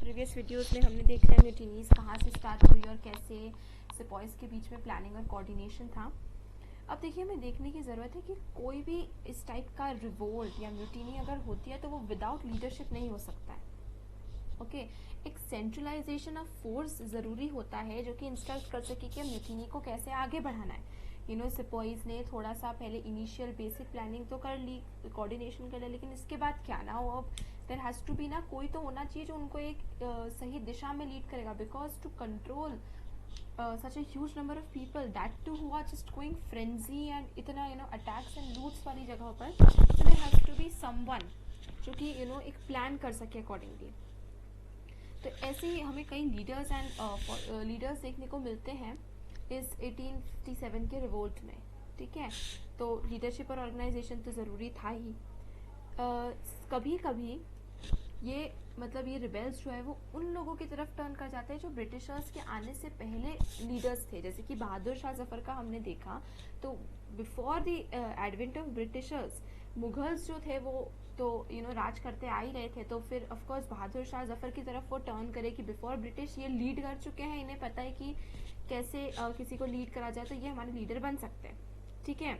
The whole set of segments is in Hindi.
प्रीवियस वीडियोस में हमने देखा है म्यूटिनीज कहाँ से स्टार्ट हुई और कैसे सिपॉइस के बीच में प्लानिंग और कोऑर्डिनेशन था। अब देखिए, हमें देखने की ज़रूरत है कि कोई भी इस टाइप का रिवोल्ट या म्यूटिनी अगर होती है तो वो विदाउट लीडरशिप नहीं हो सकता है। ओके, एक सेंट्रलाइजेशन ऑफ फोर्स ज़रूरी होता है जो कि इंस्ट्रक्ट कर सके कि म्यूटिनी को कैसे आगे बढ़ाना है। सिपॉइस ने थोड़ा सा पहले इनिशियल बेसिक प्लानिंग तो कर ली, कोऑर्डिनेशन कर लिया, लेकिन इसके बाद क्या ना हो, अब देयर हैज़ टू बी ना कोई तो होना चाहिए जो उनको एक सही दिशा में लीड करेगा, because to control such a huge number of people, that too who are just going frenzy and इतना attacks and loots वाली जगह पर, so there has to be someone जो कि एक प्लान कर सके अकॉर्डिंगली। तो ऐसे ही हमें कई लीडर्स एंड लीडर्स देखने को मिलते हैं इस 1857 के रिवोल्ट में। ठीक है, तो लीडरशिप और ऑर्गेनाइजेशन तो ज़रूरी था ही। कभी कभी ये रिबेल्स जो है वो उन लोगों की तरफ टर्न कर जाते हैं जो ब्रिटिशर्स के आने से पहले लीडर्स थे, जैसे कि बहादुर शाह जफर का हमने देखा। तो before the advent of Britishers, Mughals जो थे वो तो राज करते आ ही रहे थे, तो फिर ऑफ कोर्स बहादुर शाह जफर की तरफ वो टर्न करे कि बिफोर ब्रिटिश ये लीड कर चुके हैं, इन्हें पता है कि कैसे किसी को लीड करा जाए, तो ये हमारे लीडर बन सकते हैं। ठीक है,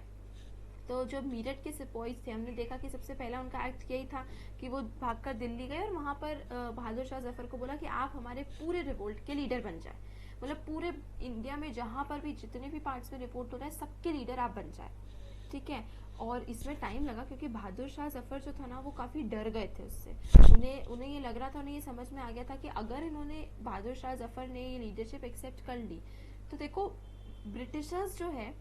तो जो मीरठ के सिपॉइज थे, हमने देखा कि सबसे पहला उनका एक्ट यही था कि वो भागकर दिल्ली गए और वहाँ पर बहादुर शाह जफर को बोला कि आप हमारे पूरे रिवोल्ट के लीडर बन जाए, मतलब पूरे इंडिया में जहाँ पर भी जितने भी पार्ट्स में रिपोर्ट हो रहा है सबके लीडर आप बन जाए। ठीक है, और इसमें टाइम लगा क्योंकि बहादुर शाह जफर जो था ना वो काफ़ी डर गए थे उससे। उन्हें ये लग रहा था, उन्हें ये समझ में आ गया था कि अगर इन्होंने बहादुर शाह जफर ने ये लीडरशिप एक्सेप्ट कर ली तो देखो ब्रिटिशर्स जो है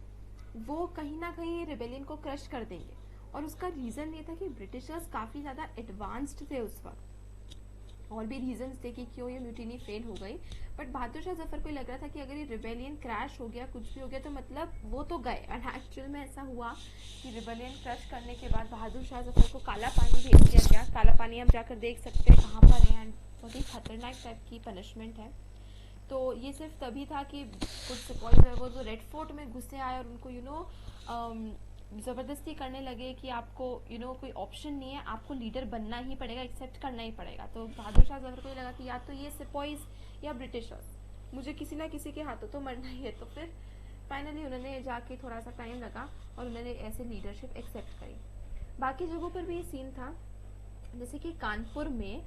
वो कहीं ना कहीं रिबेलियन को क्रश कर देंगे। और उसका रीज़न ये था कि ब्रिटिशर्स काफ़ी ज़्यादा एडवांस्ड थे उस वक्त, और भी रीजंस थे कि क्यों ये म्यूटिनी फेल हो गई। बट बहादुर शाह जफर को लग रहा था कि अगर ये रिबेलियन क्रैश हो गया, कुछ भी हो गया, तो मतलब वो तो गए। एंड एक्चुअल में ऐसा हुआ कि रिबेलियन क्रश करने के बाद बहादुर शाह जफर को काला पानी भेज दिया गया। काला पानी हम जाकर देख सकते हैं कहाँ पर है, एंड बहुत ही खतरनाक टाइप की पनिशमेंट है। तो ये सिर्फ तभी था कि कुछ सिपॉइज है वो जो रेड फोर्ट में घुसे आए और उनको ज़बरदस्ती करने लगे कि आपको कोई ऑप्शन नहीं है, आपको लीडर बनना ही पड़ेगा, एक्सेप्ट करना ही पड़ेगा। तो बहादुर शाह जफर को ये लगा कि या तो ये सिपॉइज या ब्रिटिशर्स, मुझे किसी ना किसी के हाथों तो मरना ही है। तो फिर फाइनली उन्होंने जाके थोड़ा सा टाइम लगा और उन्होंने ऐसे लीडरशिप एक्सेप्ट करी। बाकी जगहों पर भी ये सीन था, जैसे कि कानपुर में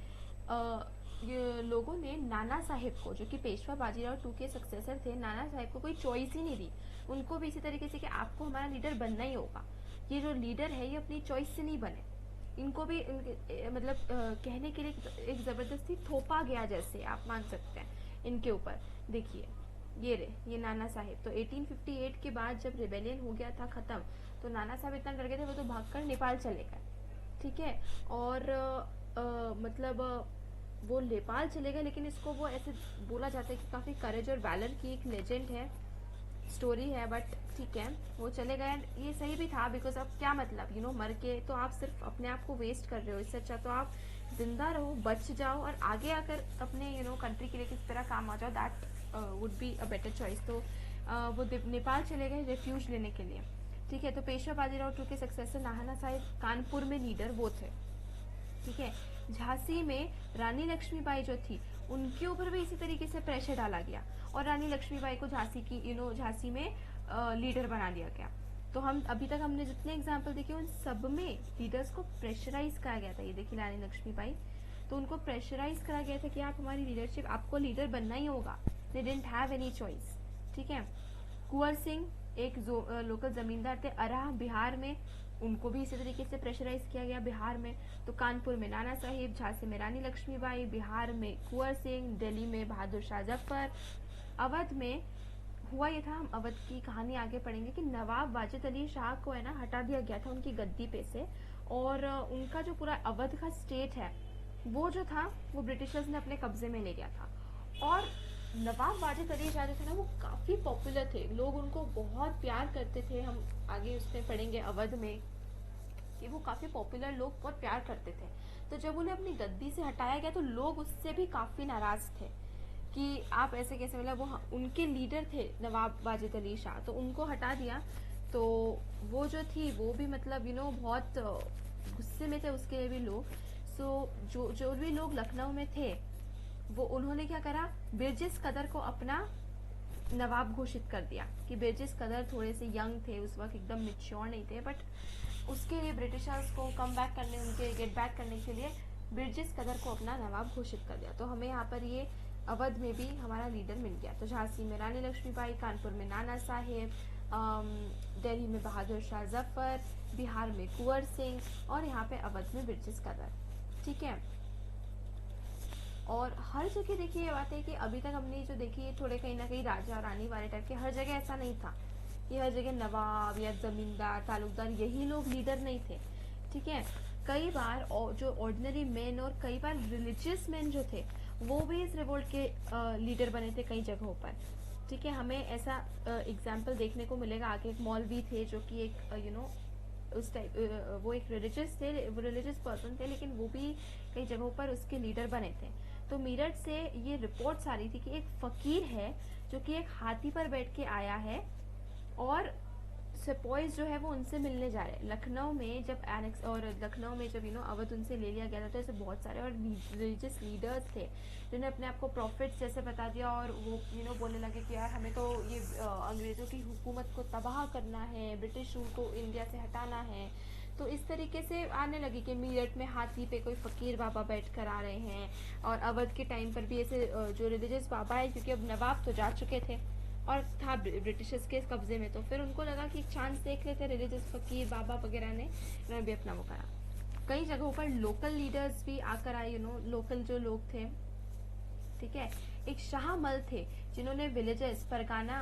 ये लोगों ने नाना साहिब को, जो कि पेशवा बाजीराव टू के सक्सेसर थे, नाना साहिब को कोई चॉइस ही नहीं दी। उनको भी इसी तरीके से कि आपको हमारा लीडर बनना ही होगा, ये जो लीडर है ये अपनी चॉइस से नहीं बने। इनको भी कहने के लिए एक ज़बरदस्ती थोपा गया, जैसे आप मान सकते हैं इनके ऊपर। देखिए ये नाना साहिब तो 1858 के बाद जब रिबेलियन हो गया था ख़त्म, तो नाना साहब इतना डर गए थे वो तो भागकर नेपाल चले गए। ठीक है, और वो नेपाल चले गए, लेकिन इसको वो ऐसे बोला जाता है कि काफ़ी करेज और वैलर की एक लेजेंड है, स्टोरी है। बट ठीक है, वो चले गए। ये सही भी था, बिकॉज अब क्या मतलब मर के तो आप सिर्फ अपने आप को वेस्ट कर रहे हो। इससे अच्छा तो आप जिंदा रहो, बच जाओ और आगे आकर अपने कंट्री के लिए किस तरह काम आ जाओ, that would be a better choice. तो वो नेपाल चले गए रेफ्यूज लेने के लिए। ठीक है, तो पेशवा बाजीराव टू के सक्सेसर नाना साहिब कानपुर में लीडर वो थे। ठीक है, झांसी में रानी लक्ष्मीबाई जो थी उनके ऊपर भी इसी तरीके से प्रेशर डाला गया और रानी लक्ष्मीबाई को झांसी में लीडर बना दिया गया। तो हम अभी तक हमने जितने एग्जाम्पल देखे उन सब में लीडर्स को प्रेशराइज करा गया था। ये देखिए रानी लक्ष्मीबाई, तो उनको प्रेशराइज करा गया था कि आप हमारी लीडरशिप, आपको लीडर बनना ही होगा। They didn't have any choice. ठीक है, कुंवर सिंह एक लोकल जमींदार थे अराह बिहार में, उनको भी इसी तरीके से प्रेशराइज किया गया बिहार में। तो कानपुर में नाना साहिब, झांसी में रानी लक्ष्मीबाई, बिहार में कुंवर सिंह, दिल्ली में बहादुर शाह जफर। अवध में हुआ ये था, हम अवध की कहानी आगे पढ़ेंगे कि नवाब वाजिद अली शाह को है ना हटा दिया गया था उनकी गद्दी पे से, और उनका जो पूरा अवध का स्टेट है वो जो था वो ब्रिटिशर्स ने अपने कब्जे में ले लिया था। और नवाब वाजिद अली शाह जो थे ना वो काफ़ी पॉपुलर थे, लोग उनको बहुत प्यार करते थे। हम आगे उसमें पढ़ेंगे अवध में कि वो काफ़ी पॉपुलर, लोग बहुत प्यार करते थे। तो जब उन्हें अपनी गद्दी से हटाया गया तो लोग उससे भी काफ़ी नाराज़ थे कि आप ऐसे कैसे, मतलब वो उनके लीडर थे नवाब वाजिद अली शाह, तो उनको हटा दिया। तो वो जो थी वो भी बहुत गुस्से में थे उसके भी लोग। सो जो भी लोग लखनऊ में थे वो उन्होंने क्या करा, ब्रिटिश कदर को अपना नवाब घोषित कर दिया कि ब्रिटिश कदर थोड़े से यंग थे उस वक्त, एकदम मेच्योर नहीं थे, बट उसके लिए ब्रिटिशर्स को कम बैक करने, उनके गेट बैक करने के लिए ब्रिटिश कदर को अपना नवाब घोषित कर दिया। तो हमें यहाँ पर ये अवध में भी हमारा लीडर मिल गया। तो झांसी में रानी लक्ष्मीबाई, कानपुर में नाना साहेब, दिल्ली में बहादुर शाह जफर, बिहार में कुंवर सिंह, और यहाँ पे अवध में ब्रिटिश कदर। ठीक है, और हर जगह देखिए ये बात है कि अभी तक हमने जो देखी है थोड़े कहीं ना कहीं राजा रानी वाले टाइप के, हर जगह ऐसा नहीं था। ये हर जगह नवाब या जमींदार तालुकदार यही लोग लीडर नहीं थे। ठीक है, कई बार जो ऑर्डिनरी मैन और कई बार रिलीजियस मैन जो थे वो भी इस रिवोल्ट के लीडर बने थे कई जगहों पर। ठीक है, हमें ऐसा एग्जाम्पल देखने को मिलेगा आगे। एक मौलवी थे जो कि एक उस टाइप वो एक रिलीजियस पर्सन थे, लेकिन वो भी कई जगहों पर उसके लीडर बने थे। तो मेरठ से ये रिपोर्ट्स आ रही थी कि एक फकीर है जो कि एक हाथी पर बैठ के आया है और सिपॉइज जो है वो उनसे मिलने जा रहे हैं। लखनऊ में जब एनेक्स और लखनऊ में जब अवध उनसे ले लिया गया था, तो ऐसे बहुत सारे और रिलीजियस लीडर्स थे जिन्होंने अपने आप को प्रॉफिट्स जैसे बता दिया, और वो बोलने लगे कि यार हमें तो ये अंग्रेजों की हुकूमत को तबाह करना है, ब्रिटिश रूल को इंडिया से हटाना है। तो इस तरीके से आने लगी कि मेरठ में हाथी पे कोई फकीर बाबा बैठ कर आ रहे हैं, और अवध के टाइम पर भी ऐसे जो रिलीजियस बाबा है, क्योंकि अब नवाब तो जा चुके थे और था ब्रिटिशर्स के कब्जे में, तो फिर उनको लगा कि एक चांस देख लेते, रिलीजियस फकीर बाबा वगैरह ने उन्होंने भी अपना वो करा। कई जगहों पर लोकल लीडर्स भी आकर आए, लोकल जो लोग थे। ठीक है, एक शाहमल थे जिन्होंने विलेजेस परगाना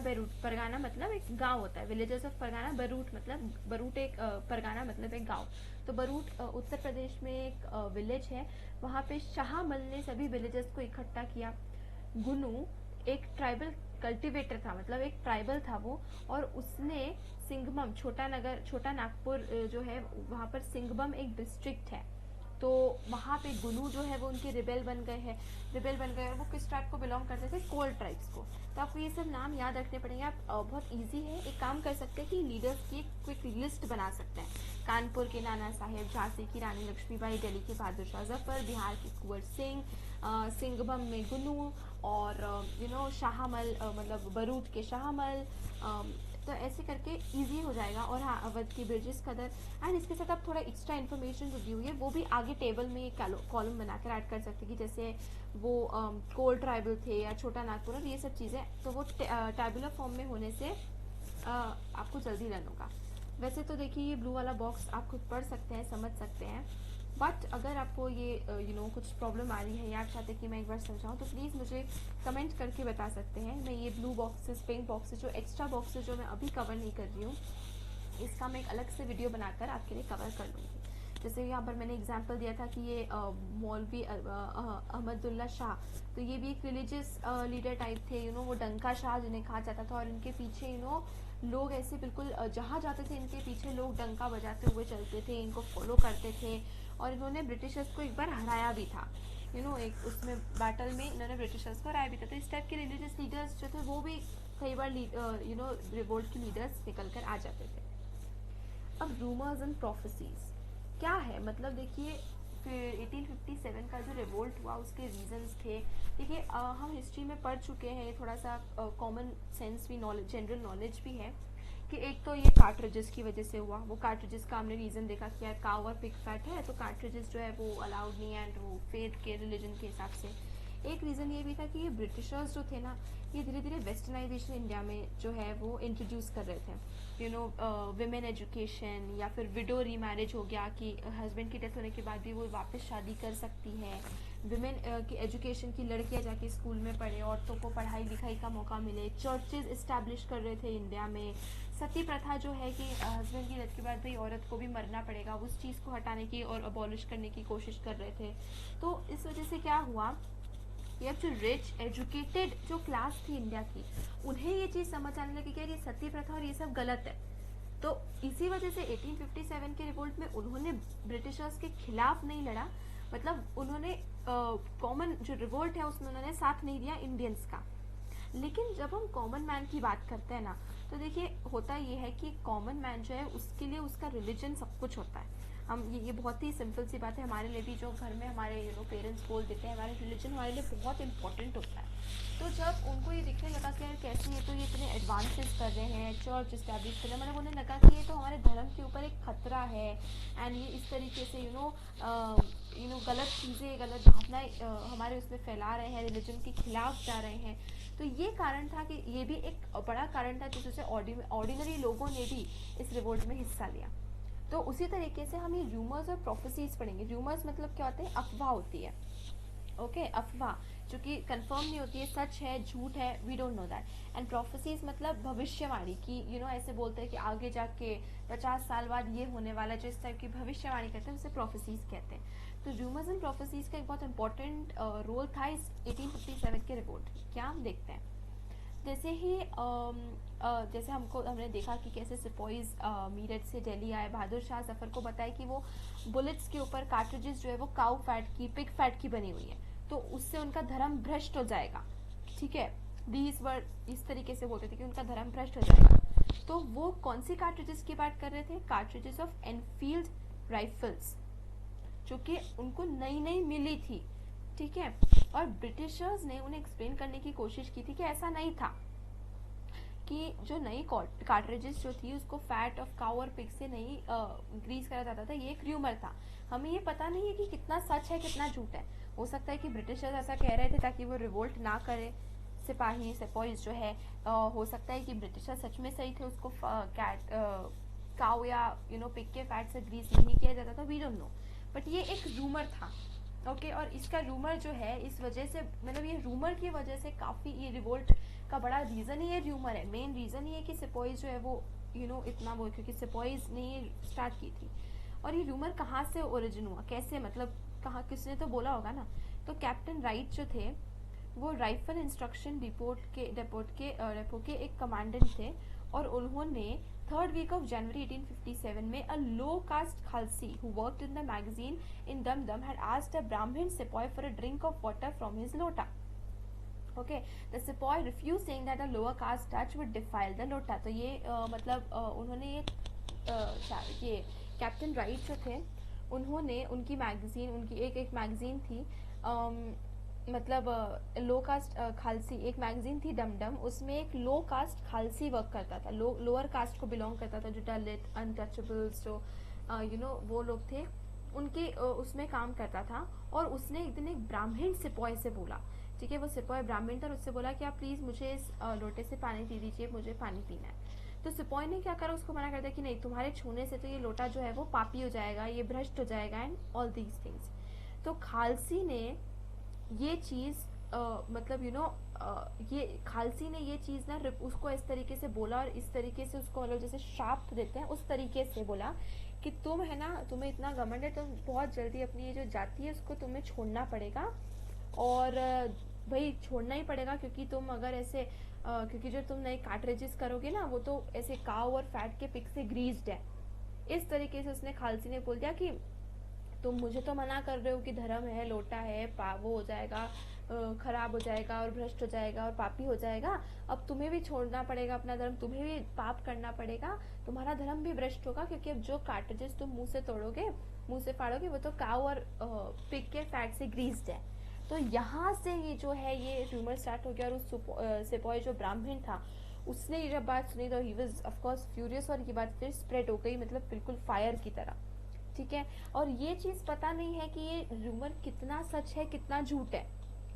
बेरूट, परगाना मतलब एक गांव होता है, विलेजेस ऑफ परगाना, बरूट मतलब बरूट एक परगाना मतलब एक गांव। तो बरूट उत्तर प्रदेश में एक विलेज है, वहां पे शाहमल ने सभी विलेजेस को इकट्ठा किया। गुनु एक ट्राइबल कल्टीवेटर था, मतलब एक ट्राइबल था वो, और उसने सिंघबम, छोटा नागपुर जो है वहां पर सिंघबम एक डिस्ट्रिक्ट है, तो वहाँ पे गुनु जो है वो उनके रिबेल बन गए, और वो किस ट्राइब को बिलोंग करते थे, कोल ट्राइब्स को। तो आपको ये सब नाम याद रखने पड़ेंगे। आप बहुत इजी है, एक काम कर सकते हैं कि लीडर्स की एक क्विक लिस्ट बना सकते हैं। कानपुर के नाना साहेब, झांसी की रानी लक्ष्मीबाई, दिल्ली के बहादुर शाह जफर, बिहार के कुंवर सिंह, सिंघबम में गुनु, और शाहमल मतलब बरूट के शाहमल। तो ऐसे करके इजी हो जाएगा। और हाँ, अवध की ब्रिटिश कदर, एंड इसके साथ आप थोड़ा एक्स्ट्रा इन्फॉर्मेशन जो दी हुई है वो भी आगे टेबल में कॉलम बनाकर ऐड कर सकते हैं, कि जैसे वो कोल ट्राइबल थे या छोटा नागपुर और ये सब चीज़ें, तो वो टैबुलर फॉर्म में होने से आपको जल्दी रन होगा। वैसे तो देखिए ये ब्लू वाला बॉक्स आप खुद पढ़ सकते हैं, समझ सकते हैं, बट अगर आपको ये कुछ प्रॉब्लम आ रही है या आप चाहते हैं कि मैं एक बार समझाऊँ, तो प्लीज़ मुझे कमेंट करके बता सकते हैं। मैं ये ब्लू बॉक्सेस, पिंक बॉक्सेस, जो एक्स्ट्रा बॉक्सेस जो मैं अभी कवर नहीं कर रही हूँ, इसका मैं एक अलग से वीडियो बनाकर आपके लिए कवर कर लूँगी। जैसे यहाँ पर मैंने एग्जांपल दिया था कि ये मौलवी अहमदुल्ला शाह, तो ये भी एक रिलीजियस लीडर टाइप थे, वो डंका शाह जिन्हें कहा जाता था, और इनके पीछे लोग ऐसे बिल्कुल जहाँ जाते थे इनके पीछे लोग डंका बजाते हुए चलते थे, इनको फॉलो करते थे, और इन्होंने ब्रिटिशर्स को एक बार हराया भी था। एक उसमें बैटल में इन्होंने ब्रिटिशर्स को हराया भी था। तो इस टाइप के रिलीजियस लीडर्स जो थे वो भी कई बार रिवोल्ट के लीडर्स निकल कर आ जाते थे। अब रूमर्स एंड प्रोफेसीज क्या है, मतलब देखिए फिर 1857 का जो रिवोल्ट हुआ उसके रीजंस थे। देखिए हम हिस्ट्री में पढ़ चुके हैं, ये थोड़ा सा कॉमन सेंस भी, नॉलेज, जनरल नॉलेज भी है, कि एक तो ये कार्ट्रिजेस की वजह से हुआ। वो कार्ट्रिजेस का हमने रीज़न देखा कि यार काउ और पिग फैट है, तो कार्ट्रिजेस जो है वो अलाउड नहीं है, एंड वो फेथ के रिलीजन के हिसाब से। एक रीज़न ये भी था कि ये ब्रिटिशर्स जो थे ना, ये धीरे धीरे वेस्टर्नाइजेशन इंडिया में जो है वो इंट्रोड्यूस कर रहे थे। विमेन एजुकेशन, या फिर विडो रीमैरिज हो गया कि हस्बैंड की डेथ होने के बाद भी वो वापस शादी कर सकती है। विमेन की एजुकेशन की लड़कियां जाके स्कूल में पढ़े, औरतों को पढ़ाई लिखाई का मौका मिले। चर्चेज इस्टेब्लिश कर रहे थे इंडिया में। सती प्रथा जो है कि हस्बैंड की डेथ के बाद भाई औरत को भी मरना पड़ेगा, उस चीज़ को हटाने की और अबॉलिश करने की कोशिश कर रहे थे। तो इस वजह से क्या हुआ कि अब जो रिच एजुकेटेड जो क्लास थी इंडिया की, उन्हें ये चीज़ समझ आने लगी कि यार ये सती प्रथा और ये सब गलत है। तो इसी वजह से 1857 के रिवोल्ट में उन्होंने ब्रिटिशर्स के खिलाफ नहीं लड़ा, मतलब उन्होंने कॉमन जो रिवोल्ट है उसमें उन्होंने साथ नहीं दिया इंडियंस का। लेकिन जब हम कॉमन मैन की बात करते हैं ना, तो देखिए होता ये है कि कॉमन मैन जो है उसके लिए उसका रिलीजन सब कुछ होता है। हम ये बहुत ही सिंपल सी बात है हमारे लिए भी, जो घर में हमारे पेरेंट्स बोल देते हैं, हमारे रिलीजन हमारे लिए बहुत इंपॉर्टेंट होता है। तो जब उनको ये दिखने लगा कि यार कैसे ये तो ये इतने एडवांसेस कर रहे हैं, चर्च इस्टेब्लिश कर रहे हैं, मतलब उन्हें लगा कि ये तो हमारे धर्म के ऊपर एक खतरा है, एंड ये इस तरीके से गलत चीज़ें, गलत भावनाएं हमारे उसमें फैला रहे हैं, रिलीजन के खिलाफ जा रहे हैं। तो ये कारण था कि ये भी एक बड़ा कारण था जिससे ऑर्डिनरी लोगों ने भी इस रिवोल्ट में हिस्सा लिया। तो उसी तरीके से हम ये रूमर्स और प्रोफेसीज पढ़ेंगे। रूमर्स मतलब क्या होते हैं, अफवाह होती है, ओके, अफवाह जो कि कंफर्म नहीं होती है, सच है झूठ है, we don't know that. And prophecies मतलब भविष्यवाणी की, ऐसे बोलते हैं कि आगे जाके 50 साल बाद ये होने वाला है, जो इस टाइप की भविष्यवाणी करते हैं उसे प्रोफेसीज कहते हैं। तो रूमर्स एंड प्रोफेसीज का एक बहुत इंपॉर्टेंट रोल था इस 1857 के रिपोर्ट। क्या हम देखते हैं, जैसे ही जैसे हमने देखा कि कैसे सिपॉइज मीरठ से दिल्ली आए, बहादुर शाह जफर को बताया कि वो बुलेट्स के ऊपर कार्ट्रिजेस जो है वो काउ फैट की, पिग फैट की बनी हुई है, तो उससे उनका धर्म भ्रष्ट हो जाएगा। ठीक है, दीज वर्ड इस तरीके से बोलते थे कि उनका धर्म भ्रष्ट हो जाएगा। तो वो कौन सी कार्ट्रिजेस की बात कर रहे थे, कार्ट्रिजेस ऑफ एनफील्ड राइफल्स, जो कि उनको नई नई मिली थी। ठीक है, और ब्रिटिशर्स ने उन्हें एक्सप्लेन करने की कोशिश की थी कि ऐसा नहीं था, कि जो नई कार्ट्रिजेस जो थी उसको फैट ऑफ काउ और पिग से नहीं ग्रीस करा जाता था, ये एक र्यूमर था। हमें ये पता नहीं है कि कितना सच है कितना झूठ है। हो सकता है कि ब्रिटिशर्स ऐसा कह रहे थे ताकि वो रिवोल्ट ना करे, सिपॉइज जो है। हो सकता है कि ब्रिटिशर्स सच में सही थे, उसको काउ या पिग के फैट से ग्रीस नहीं किया जाता था, वी डोंट नो, बट ये एक रूमर था। ओके, और इसका रूमर जो है इस वजह से, मतलब ये रूमर की वजह से काफ़ी, ये रिवोल्ट का बड़ा रीज़न ही ये रूमर है। मेन रीज़न ये है कि सिपॉइज जो है वो इतना वो, क्योंकि सिपॉइज ने ये स्टार्ट की थी। और ये रूमर कहाँ से ओरिजिन हुआ, कैसे, मतलब कहाँ, किसने तो बोला होगा ना। तो कैप्टन राइट जो थे वो राइफल इंस्ट्रक्शन डेपो के एक कमांडेंट थे, और उन्होंने 3rd week of January 1857 में a low caste Khalsi who worked in the magazine in Dum Dum had asked a Brahmin sepoy for a drink of water from his lota. Okay, the sepoy refused, saying that a lower caste touch would defile the lota. तो ये उन्होंने ये कैप्टन राइट जो थे उन्होंने उनकी मैगजीन, उनकी एक मैगजीन थी, मतलब लो कास्ट खालसी, एक मैगजीन थी डमडम, उसमें एक लो कास्ट खालसी वर्क करता था, लोअर कास्ट को बिलोंग करता था, जो दलित, अनटचेबल्स, जो वो लोग थे, उनके उसमें काम करता था। और उसने एक दिन एक ब्राह्मण सिपॉय से बोला, ठीक है, वो सिपॉय ब्राह्मण था, उससे बोला कि आप प्लीज़ मुझे इस लोटे से पानी दे दीजिए, मुझे पानी पीना है। तो सिपॉय ने क्या करा, उसको मना कर दिया कि नहीं, तुम्हारे छूने से तो ये लोटा जो है वो पापी हो जाएगा, ये भ्रष्ट हो जाएगा, एंड ऑल दीज थिंग्स। तो खालसी ने ये चीज़ ये खालसी ने ये चीज़ ना उसको इस तरीके से बोला, और इस तरीके से उसको मतलब जैसे शाप देते हैं उस तरीके से बोला कि तुम है ना, तुम्हें इतना घमंड है, तुम बहुत जल्दी अपनी ये जो जाति है उसको तुम्हें छोड़ना पड़ेगा, और भाई छोड़ना ही पड़ेगा, क्योंकि तुम अगर ऐसे क्योंकि जो तुम नए कार्ट्रिजेस करोगे ना वो तो ऐसे काऊ और फैट के पिग से ग्रीस्ड है। इस तरीके से उसने, खालसी ने बोल दिया कि तुम मुझे तो मना कर रहे हो कि धर्म है, लोटा है, वो हो जाएगा, खराब हो जाएगा और भ्रष्ट हो जाएगा और पापी हो जाएगा, अब तुम्हें भी छोड़ना पड़ेगा अपना धर्म, तुम्हें भी पाप करना पड़ेगा, तुम्हारा धर्म भी भ्रष्ट होगा, क्योंकि अब जो कार्ट्रिजेस तुम मुंह से तोड़ोगे, मुंह से फाड़ोगे, वो तो काऊ और पिग के फैट से ग्रीस्ड है। तो यहाँ से ये जो है ये रूमर स्टार्ट हो गया, और उस सिपॉय जो ब्राह्मण था उसने ये जब बात सुनी तो he was of course furious, और ये बात फिर स्प्रेड हो गई, मतलब बिल्कुल फायर की तरह। ठीक है, और ये चीज़ पता नहीं है कि ये रूमर कितना सच है कितना झूठ है,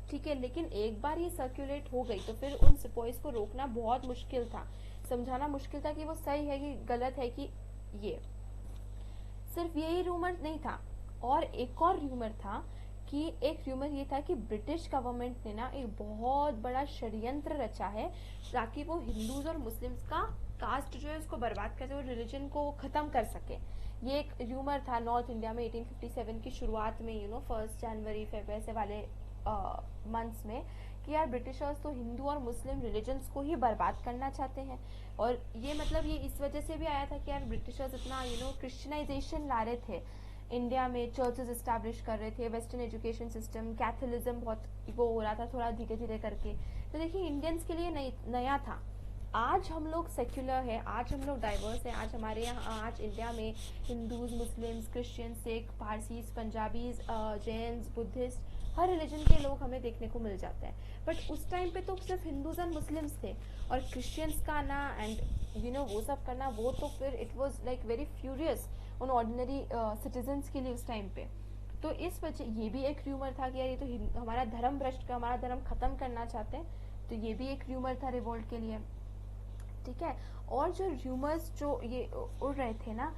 ठीक है, लेकिन एक बार ये सर्कुलेट हो गई तो फिर उन सिपॉइज को रोकना बहुत मुश्किल था, समझाना मुश्किल था कि वो सही है कि गलत है। कि ये सिर्फ यही रूमर नहीं था, और एक और रूमर था कि एक रूमर ये था कि ब्रिटिश गवर्नमेंट ने ना एक बहुत बड़ा षड्यंत्र रचा है ताकि वो हिंदूज और मुस्लिम्स का कास्ट जो है उसको बर्बाद कर सके और रिलीजन को ख़त्म कर सके। ये एक र्यूमर था नॉर्थ इंडिया में 1857 की शुरुआत में, 1 जनवरी फेब्रुअरी से वाले मंथ्स में, कि यार ब्रिटिशर्स तो हिंदू और मुस्लिम रिलीजन्स को ही बर्बाद करना चाहते हैं। और ये मतलब ये इस वजह से भी आया था कि यार ब्रिटिशर्स इतना क्रिश्चियनाइजेशन ला रहे थे इंडिया में, चर्चेस इस्टेब्लिश कर रहे थे, वेस्टर्न एजुकेशन सिस्टम, कैथोलिज्म बहुत वो हो रहा था थोड़ा धीरे धीरे करके। तो देखिए इंडियंस के लिए नया था, आज हम लोग सेक्युलर है, आज हम लोग डाइवर्स है, आज हमारे यहाँ आज इंडिया में Hindus, Muslims, Christian, Sikh, Parsis, Punjabis, Jains, Buddhist, हर रिलीजन के लोग हमें देखने को मिल जाते हैं। बट उस टाइम पे तो सिर्फ हिंदूज एंड मुस्लिम्स थे, और क्रिश्चियंस का आना एंड वो सब करना, वो तो फिर it was like very furious उन ऑर्डिनरी सिटीजन्स के लिए उस टाइम पे। तो इस वजह ये भी एक र्यूमर था कि यार ये तो हमारा धर्म भ्रष्ट का, हमारा धर्म खत्म करना चाहते हैं, तो ये भी एक र्यूमर था रिवोल्ट के लिए। ठीक है। और जो र्यूमर्स जो ये उड़ रहे थे ना,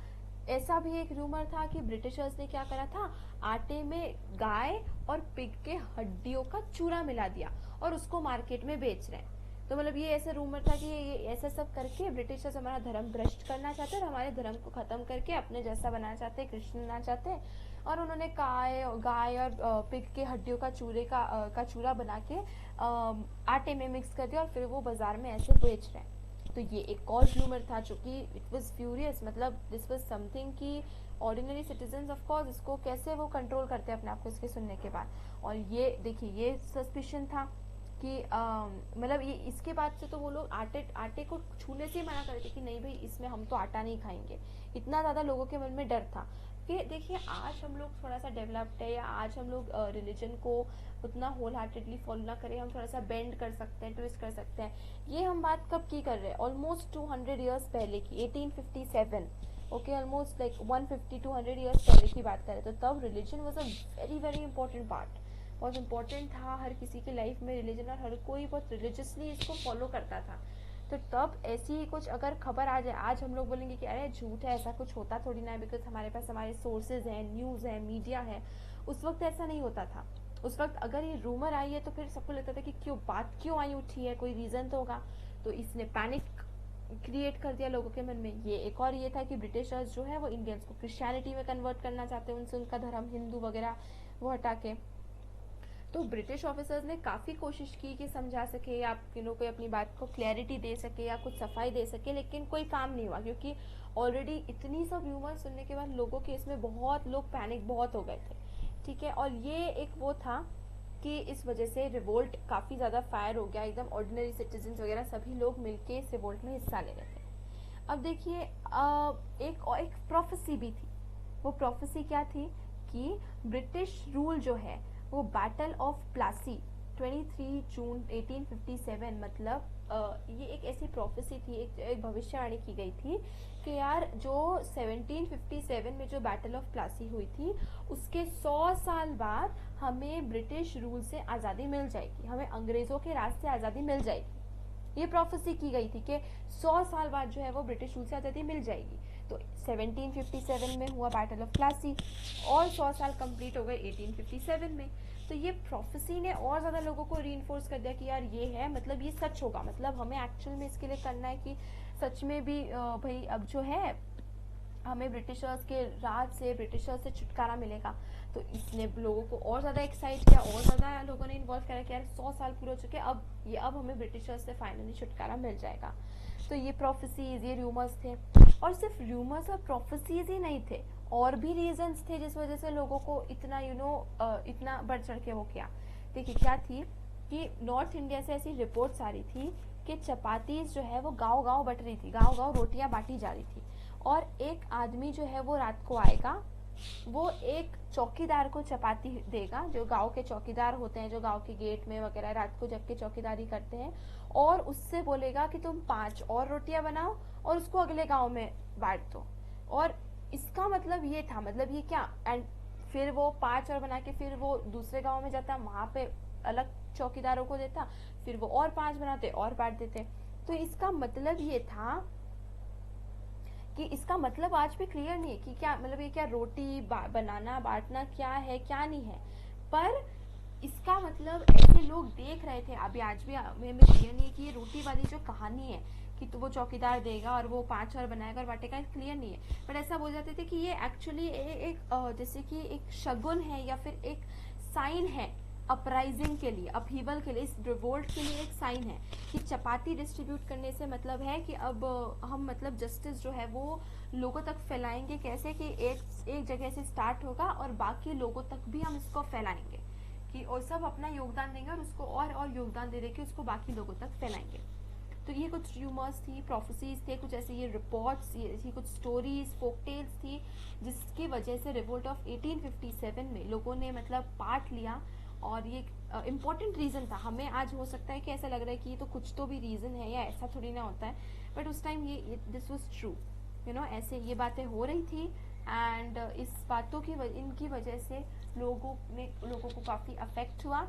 ऐसा भी एक र्यूमर था कि ब्रिटिशर्स ने क्या करा था, आटे में गाय और पिग के हड्डियों का चूरा मिला दिया और उसको मार्केट में बेच रहे हैं। तो मतलब ये ऐसा रूमर था कि ये ऐसा सब करके ब्रिटिशर्स हमारा धर्म भ्रष्ट करना चाहते हैं और हमारे धर्म को खत्म करके अपने जैसा बनाना चाहते हैं, कृष्ण बनाना चाहते हैं। और उन्होंने गाय और पिग के हड्डियों का चूरा बना के आटे में मिक्स कर दिया और फिर वो बाजार में ऐसे बेच रहे हैं। तो ये एक और र्यूमर था जो कि इट वाज फ्यूरियस, मतलब दिस वाज समथिंग कि ऑर्डिनरी सिटीजन्स ऑफ कोर्स इसको कैसे वो कंट्रोल करते हैं अपने आप को इसके सुनने के बाद। और ये देखिए ये सस्पिशन था कि मतलब ये इसके बाद से तो वो लोग आटे को छूने से ही मना करते कि नहीं भाई इसमें हम तो आटा नहीं खाएंगे। इतना ज़्यादा लोगों के मन में डर था कि देखिए आज हम लोग थोड़ा सा डेवलप्ड है, या आज हम लोग रिलीजन को उतना होल हार्टेडली फॉलो ना करें, हम थोड़ा सा बेंड कर सकते हैं, ट्विस्ट कर सकते हैं। ये हम बात कब की कर रहे हैं, ऑलमोस्ट 200 ईयर्स पहले की, 1857। ओके, ऑलमोस्ट लाइक 150-200 ईयर्स पहले की बात करें तो तब religion was a very very important part, बहुत इंपॉर्टेंट था हर किसी की लाइफ में रिलीजन, और हर कोई बहुत रिलीजियसली इसको फॉलो करता था। तो तब ऐसी ही कुछ अगर खबर आ जाए, आज हम लोग बोलेंगे कि अरे झूठ है, ऐसा कुछ होता थोड़ी ना है, बिकॉज हमारे पास हमारे सोर्सेज हैं, न्यूज़ है, मीडिया है। उस वक्त ऐसा नहीं होता था। उस वक्त अगर ये रूमर आई है तो फिर सबको लगता था कि बात क्यों आई उठी है, कोई रीज़न तो होगा। तो इसने पैनिक क्रिएट कर दिया लोगों के मन में। ये एक और ये था कि ब्रिटिशर्स जो है वो इंडियंस को क्रिश्चियनिटी में कन्वर्ट करना चाहते हैं, उनसे उनका धर्म हिंदू वगैरह वो हटा के। तो ब्रिटिश ऑफिसर्स ने काफ़ी कोशिश की कि समझा सके या कोई अपनी बात को क्लैरिटी दे सके या कुछ सफाई दे सके, लेकिन कोई काम नहीं हुआ, क्योंकि ऑलरेडी इतनी सब र्यूमर सुनने के बाद लोगों के इसमें बहुत लोग पैनिक बहुत हो गए थे। ठीक है। और ये एक वो था कि इस वजह से रिवोल्ट काफ़ी ज़्यादा फायर हो गया, एकदम ऑर्डिनरी सिटीजन्स वगैरह सभी लोग मिलके इस रिवोल्ट में हिस्सा ले रहे थे। अब देखिए एक प्रोफेसी भी थी। वो प्रोफेसी क्या थी कि ब्रिटिश रूल जो है वो बैटल ऑफ प्लासी 23 जून 1857, मतलब ये एक ऐसी प्रोफेसी थी, एक भविष्यवाणी की गई थी कि यार जो 1757 में जो बैटल ऑफ प्लासी हुई थी उसके 100 साल बाद हमें ब्रिटिश रूल से आज़ादी मिल जाएगी, हमें अंग्रेज़ों के राज से आज़ादी मिल जाएगी। ये प्रोफेसी की गई थी कि 100 साल बाद जो है वो ब्रिटिश रूल से आज़ादी मिल जाएगी। तो 1757 में हुआ बैटल ऑफ प्लासी और 100 साल कंप्लीट हो गए 1857 में। तो ये प्रोफेसी ने और ज़्यादा लोगों को रीइंफोर्स कर दिया कि यार ये है, मतलब ये सच होगा, मतलब हमें एक्चुअल में इसके लिए करना है कि सच में भी भाई अब जो है हमें ब्रिटिशर्स के राज से, ब्रिटिशर्स से छुटकारा मिलेगा। तो इसने लोगों को और ज़्यादा एक्साइट किया, और ज़्यादा लोगों ने इन्वॉल्व करा कि यार 100 साल पूरे हो चुके, अब हमें ब्रिटिशर्स से फाइनली छुटकारा मिल जाएगा। तो ये प्रोफेसीज, ये र्यूमर्स थे, और सिर्फ र्यूमर्स और प्रोफेसीज ही नहीं थे, और भी रीजंस थे जिस वजह से लोगों को इतना इतना बढ़ चढ़ के वो किया। देखिए क्या थी कि नॉर्थ इंडिया से ऐसी रिपोर्ट्स आ रही थी कि चपातीज जो है वो गांव गांव बट रही थी, गांव गांव रोटियां बांटी जा रही थी, और एक आदमी जो है वो रात को आएगा, वो एक चौकीदार को चपाती देगा, जो गांव के चौकीदार होते हैं, जो गांव के गेट में वगैरह रात को जग के चौकीदारी करते हैं, और उससे बोलेगा कि तुम 5 और रोटियां बनाओ और उसको अगले गांव में बांट दो। और इसका मतलब ये था, मतलब ये क्या, एंड फिर वो 5 और बना के फिर वो दूसरे गांव में जाता, वहां पे अलग चौकीदारों को देता, फिर वो और 5 बनाते और बांट देते। तो इसका मतलब ये था कि इसका मतलब आज भी क्लियर नहीं है कि क्या मतलब ये क्या रोटी बनाना बांटना क्या है क्या नहीं है, पर इसका मतलब ऐसे लोग देख रहे थे। अभी आज भी हमें क्लियर नहीं है कि ये रोटी वाली जो कहानी है कि तो वो चौकीदार देगा और वो 5 और बनाएगा और बांटेगा, क्लियर नहीं है। पर ऐसा बोल जाते थे कि ये एक्चुअली एक जैसे कि एक शगुन है या फिर एक साइन है अपराइजिंग के लिए, अपहीवल के लिए, इस रिवोल्ट के लिए एक साइन है कि चपाती डिस्ट्रीब्यूट करने से मतलब है कि अब हम मतलब जस्टिस जो है वो लोगों तक फैलाएंगे, कैसे कि एक जगह से स्टार्ट होगा और बाकी लोगों तक भी हम इसको फैलाएंगे, कि और सब अपना योगदान देंगे और उसको और योगदान दे के उसको बाकी लोगों तक फैलाएंगे। तो ये कुछ र्यूमर्स थी, प्रोफेसीज थे, कुछ ऐसे ये रिपोर्ट्स, ये ऐसी कुछ स्टोरीज, फोक टेल्स थी, जिसकी वजह से रिवोल्ट ऑफ 1857 में लोगों ने मतलब पार्ट लिया। और ये इम्पोर्टेंट रीज़न था। हमें आज हो सकता है कि ऐसा लग रहा है कि ये तो कुछ तो भी रीज़न है या ऐसा थोड़ी ना होता है, बट उस टाइम ये दिस वाज ट्रू, ऐसे ये बातें हो रही थी। एंड इस बातों की इनकी वजह से लोगों को काफ़ी अफेक्ट हुआ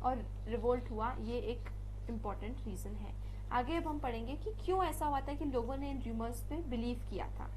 और रिवोल्ट हुआ। ये एक इम्पॉर्टेंट रीज़न है। आगे अब हम पढ़ेंगे कि क्यों ऐसा हुआ था कि लोगों ने इन र्यूमर्स पे बिलीव किया था।